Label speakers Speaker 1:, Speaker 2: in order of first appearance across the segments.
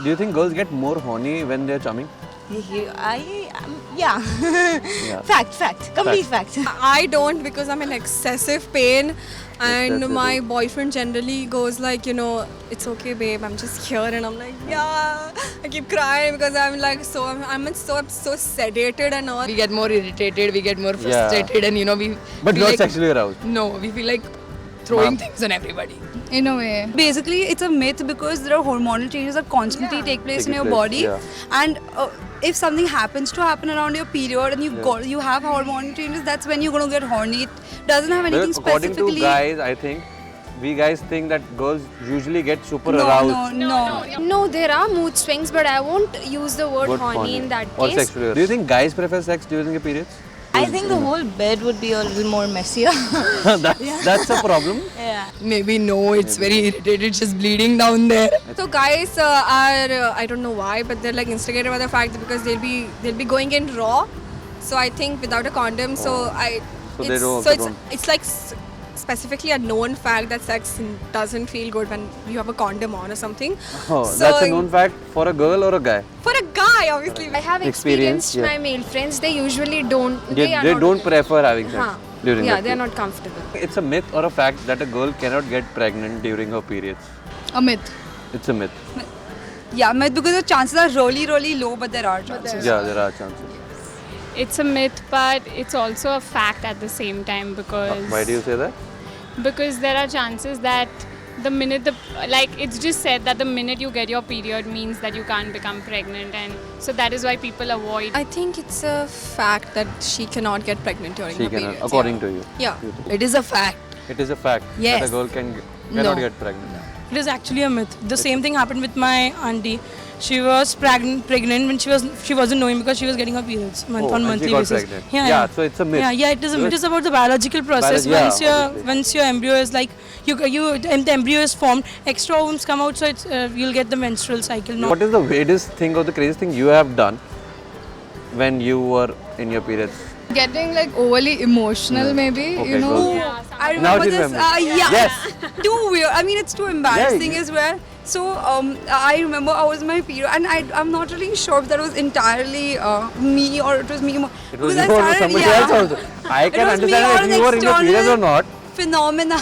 Speaker 1: Do you think girls get more horny when they're chumming?
Speaker 2: Yeah. Fact. Complete fact.
Speaker 3: I don't because I'm in excessive pain and
Speaker 1: Excessive.
Speaker 3: my boyfriend generally goes like, it's okay babe, I'm just here, and I'm like, yeah. I keep crying because I'm like I'm so sedated and all.
Speaker 4: We get more irritated, we get more frustrated, and we
Speaker 1: But
Speaker 4: feel
Speaker 1: not
Speaker 4: like,
Speaker 1: sexually aroused.
Speaker 4: No, we feel like throwing
Speaker 1: Ma'am.
Speaker 4: things on everybody.
Speaker 5: In a way. Basically, it's a myth because there are hormonal changes that constantly take place in your body.
Speaker 1: Yeah.
Speaker 5: And if something happens to happen around your period and you have hormonal changes, that's when you're going to get horny. It doesn't have anything
Speaker 1: Because according
Speaker 5: specifically.
Speaker 1: to guys, I think we guys think that girls usually get super aroused.
Speaker 6: No, there are mood swings, but I won't use the word
Speaker 1: What
Speaker 6: horny in that
Speaker 1: or
Speaker 6: case.
Speaker 1: sexually. Do you think guys prefer sex during your periods?
Speaker 2: I think the whole bed would be a little more messier.
Speaker 1: That's a problem.
Speaker 2: Yeah.
Speaker 4: Maybe no, it's very irritated, it's just bleeding down there.
Speaker 3: So guys are I don't know why, but they're like instigated by the fact that because they'll be going in raw. So I think without a condom,
Speaker 1: So
Speaker 3: it's like specifically a known fact that sex doesn't feel good when you have a condom on or something.
Speaker 1: Oh,
Speaker 3: So-
Speaker 1: that's a known fact for a girl or a guy.
Speaker 3: For a guy, obviously.
Speaker 6: I have
Speaker 1: Experience,
Speaker 6: experienced my male friends. They usually don't.
Speaker 1: They
Speaker 6: are not,
Speaker 1: don't prefer having sex
Speaker 6: Huh.
Speaker 1: during
Speaker 6: Yeah,
Speaker 1: their
Speaker 6: they are
Speaker 1: period.
Speaker 6: not comfortable.
Speaker 1: It's a myth or a fact that a girl cannot get pregnant during her periods.
Speaker 5: A myth.
Speaker 1: It's a myth.
Speaker 5: Yeah, myth because the chances are really, really low, but there are chances.
Speaker 1: Yeah, there are chances.
Speaker 7: It's a myth, but it's also a fact at the same time because
Speaker 1: Why do you say that?
Speaker 7: because there are chances that the minute it's just said that the minute you get your period means that you can't become pregnant, and so that is why people avoid.
Speaker 3: I think it's a fact that she cannot get pregnant during
Speaker 1: She
Speaker 3: her
Speaker 1: cannot,
Speaker 3: periods.
Speaker 1: according to you.
Speaker 3: Yeah.
Speaker 4: It is a fact.
Speaker 1: It is a fact
Speaker 4: Yes.
Speaker 1: that a girl cannot
Speaker 4: No.
Speaker 1: get pregnant.
Speaker 8: It is actually a myth. The same thing happened with my auntie. She was pregnant when she wasn't knowing because she was getting her periods
Speaker 1: Oh,
Speaker 8: on
Speaker 1: and
Speaker 8: monthly
Speaker 1: she got
Speaker 8: basis.
Speaker 1: pregnant.
Speaker 8: Yeah.
Speaker 1: So it's a myth.
Speaker 8: Yeah, it is about the biological process.
Speaker 1: Biology, yeah,
Speaker 8: Once your embryo is like the embryo is formed, extra ovumes come out, so it's you'll get the menstrual cycle. No.
Speaker 1: What is the weirdest thing or the craziest thing you have done when you were in your periods?
Speaker 5: Getting like overly emotional, maybe,
Speaker 1: Okay,
Speaker 5: you know.
Speaker 1: go.
Speaker 5: I
Speaker 1: Now
Speaker 5: remember
Speaker 1: she
Speaker 5: this.
Speaker 1: remembers.
Speaker 5: Yeah.
Speaker 1: Yes.
Speaker 5: Too weird. I mean, it's too embarrassing
Speaker 1: Yeah.
Speaker 5: as well. So I remember I was in my period, and I'm not really sure if that was entirely me or it was me.
Speaker 1: It was
Speaker 5: Because
Speaker 1: you
Speaker 5: I
Speaker 1: or
Speaker 5: started-
Speaker 1: somebody
Speaker 5: yeah.
Speaker 1: else also. I
Speaker 5: It
Speaker 1: can
Speaker 5: was me
Speaker 1: understand
Speaker 5: or
Speaker 1: if
Speaker 5: an
Speaker 1: you were in your periods or
Speaker 5: external
Speaker 1: not,
Speaker 5: Phenomena.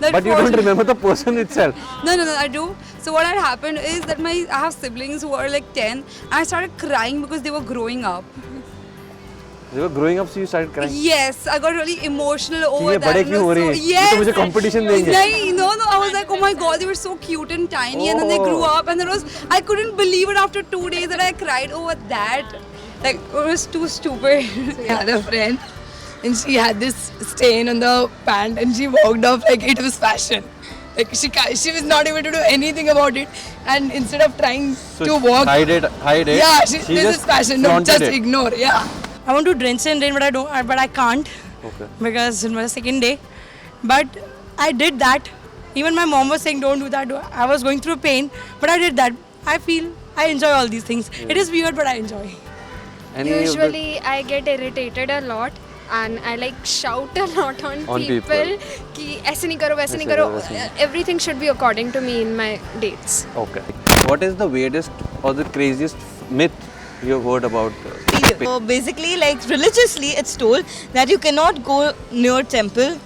Speaker 5: That
Speaker 1: but you don't
Speaker 5: forced-
Speaker 1: remember the person itself.
Speaker 5: No, I do. So what had happened is that I have siblings who are like 10, and I started crying because they were growing up.
Speaker 1: You were growing up, so you started crying.
Speaker 5: Yes, I got really emotional
Speaker 1: कि
Speaker 5: over
Speaker 1: ये
Speaker 5: that.
Speaker 1: बड़े
Speaker 5: It
Speaker 1: क्यों हो
Speaker 5: was
Speaker 1: रहे
Speaker 5: so-
Speaker 1: हैं? ये
Speaker 5: Yes.
Speaker 1: तो मुझे competition देंगे.
Speaker 5: No, I was like, oh my god, they were so cute and tiny, and then they grew
Speaker 1: Oh.
Speaker 5: up, and I couldn't believe it after 2 days that I cried over that. Like, it was too stupid.
Speaker 4: I had a friend and she had this stain on the pant and she walked off like it was fashion. Like she was not able to do anything about it, and instead of trying
Speaker 1: So
Speaker 4: to walk,
Speaker 1: hide it.
Speaker 4: yeah,
Speaker 1: She
Speaker 4: this is fashion. No,
Speaker 1: flaunted
Speaker 4: just
Speaker 1: it.
Speaker 4: ignore. Yeah.
Speaker 8: I want to drench and rain, but I can't
Speaker 1: Okay.
Speaker 8: because it was the second day. But I did that. Even my mom was saying, "Don't do that." I was going through pain, but I did that. I enjoy all these things. It is weird, but I enjoy.
Speaker 1: Any of the-
Speaker 6: Usually, I get irritated a lot. And I like shout a lot on people. कि ऐसे नहीं करो, वैसे नहीं करो. Everything should be according to me in my dates.
Speaker 1: Okay. What is the weirdest or the craziest myth you've heard about?
Speaker 2: So basically, like religiously, it's told that you cannot go near temple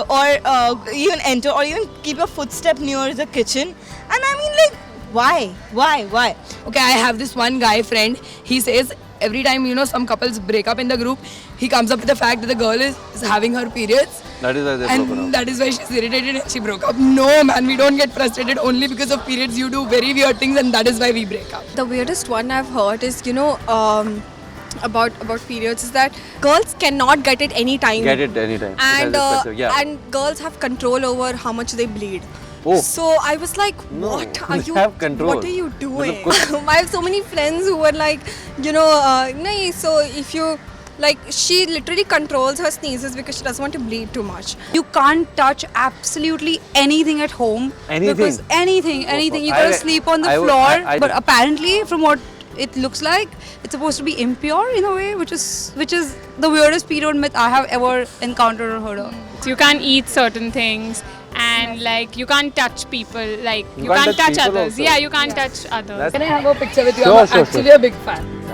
Speaker 2: or even enter or even keep your footstep near the kitchen. And I mean, like, why?
Speaker 4: Okay, I have this one guy friend. He says every time some couples break up in the group, he comes up with the fact that the girl is having her periods.
Speaker 1: That is why they're broken
Speaker 4: And
Speaker 1: up.
Speaker 4: that is why she's irritated and she broke up. No, man, we don't get frustrated only because of periods. You do very weird things, and that is why we break up.
Speaker 3: The weirdest one I've heard is, about periods is that girls cannot get it any time.
Speaker 1: Get it anytime. It has
Speaker 3: And
Speaker 1: a specific- yeah.
Speaker 3: and girls have control over how much they bleed.
Speaker 1: Oh.
Speaker 3: So I was like,
Speaker 1: No,
Speaker 3: what are
Speaker 1: they
Speaker 3: you?
Speaker 1: have control.
Speaker 3: What are you doing?
Speaker 1: कुछ-
Speaker 3: I have so many friends who were like, nahi, so if you like, she literally controls her sneezes because she doesn't want to bleed too much.
Speaker 5: You can't touch absolutely anything at home.
Speaker 1: Anything?
Speaker 5: Because anything. You
Speaker 1: I-
Speaker 5: gotta sleep on the
Speaker 1: I would-
Speaker 5: floor.
Speaker 1: I-
Speaker 5: but apparently, from what it looks like, it's supposed to be impure in a way, which is the weirdest period myth I have ever encountered or heard of.
Speaker 7: You can't eat certain things. and like you can't touch people, like
Speaker 1: You
Speaker 7: you
Speaker 1: can't
Speaker 7: can't
Speaker 1: touch
Speaker 7: touch
Speaker 1: people
Speaker 7: others.
Speaker 1: also?
Speaker 7: Yeah, you can't touch others.
Speaker 1: That's-
Speaker 4: Can I have a picture with you?
Speaker 1: Sure,
Speaker 4: I'm
Speaker 1: sure,
Speaker 4: actually a big fan.